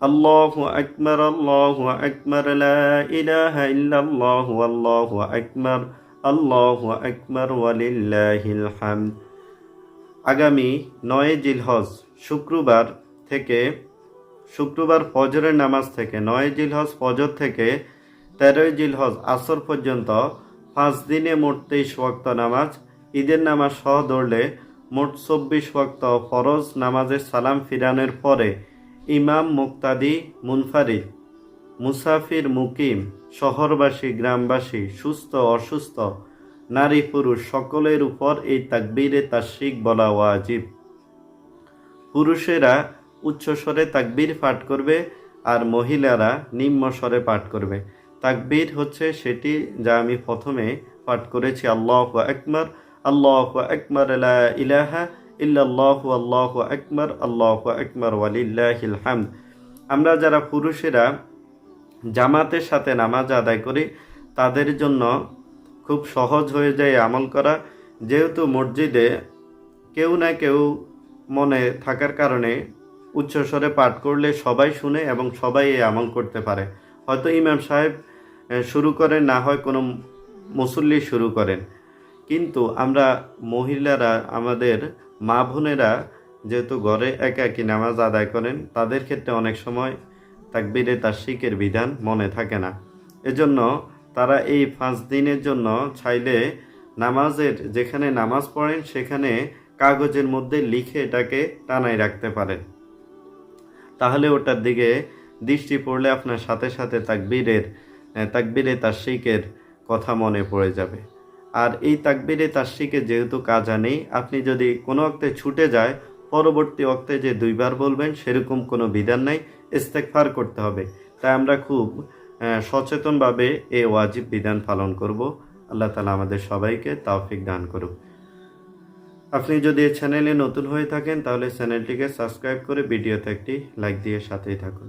আল্লাহু আকবার, আল্লাহু আকবার, লা ইলাহা ইল্লাল্লাহু, আল্লাহু আকবার, আল্লাহু আকবার, ওয়ালিল্লাহিল হামদ। আগামী 9 জিলহজ শুক্রবার ফজরের নামাজ থেকে 9 জিলহজ ফজর থেকে 13 জিলহজ আসর পর্যন্ত 5 দিনে মোট 23 ওয়াক্ত নামাজ, ঈদের নামাজ সহ ধরলে মোট 24 ওয়াক্ত ফরজ নামাজের সালাম ফিরানোর পরে ইমাম, মুক্তাদি, মুনফারিদ, মুসাফির, মুকিম, শহরবাসী, গ্রামবাসী, সুস্থ অসুস্থ, নারী পুরুষ সকলের উপর এই তাকবীরে তাশরিক বলা ওয়াজিব। পুরুষেরা উচ্চস্বরে তাকবীর পাঠ করবে আর মহিলারা নিম্ন স্বরে পাঠ করবে। তাকবীর হচ্ছে সেটি যা আমি প্রথমে পাঠ করেছি, আল্লাহু আকবার, আল্লাহু আকবার, লা ইলাহা ইল্লাল্লাহু, আল্লাহু আকবার, আল্লাহু আকবার, ওয়ালিল্লাহিল হামদ। আমরা যারা পুরুষেরা জামাতের সাথে নামাজ আদায় করি তাদের জন্য খুব সহজ হয়ে যায় আমল করা, যেহেতু মসজিদে কেউ না কেউ মনে থাকার কারণে উচ্চস্বরে পাঠ করলে সবাই শুনে এবং সবাই এই আমল করতে পারে। হয়তো ইমাম সাহেব শুরু করেন, না হয় কোনো মুসল্লি শুরু করেন, কিন্তু আমরা মহিলারা, আমাদের মা বোনেরা যেহেতু ঘরে একাকী নামাজ আদায় করেন, তাদের ক্ষেত্রে অনেক সময় তাকবীরে তাশরিকের বিধান মনে থাকে না। এজন্য তারা এই 5 দিনের জন্য চাইলে নামাজের যেখানে নামাজ পড়েন সেখানে কাগজের মধ্যে লিখে এটাকে টানায় রাখতে পারেন, তাহলে ওটার দিকে দৃষ্টি পড়লে আপনার সাথে সাথে তাকবীরে তাশরিকের কথা মনে পড়ে যাবে। আর এই তাকবীরে তাশরিকে যেহেতু কাজা নেই, আপনি যদি কোনো ওক্তে ছুটে যায় পরবর্তী ওক্তে যে 2 বার বলবেন সেরকম কোনো বিধান নাই, ইস্তেগফার করতে হবে। তাই আমরা খুব সচেতনভাবে এই ওয়াজিব বিধান পালন করব। আল্লাহ তাআলা আমাদের সবাইকে তৌফিক দান করুক। আপনি যদি এই চ্যানেলে নতুন হয়ে থাকেন তাহলে চ্যানেলটিকে সাবস্ক্রাইব করে ভিডিওতে একটি লাইক দিয়ে সাথেই থাকুন।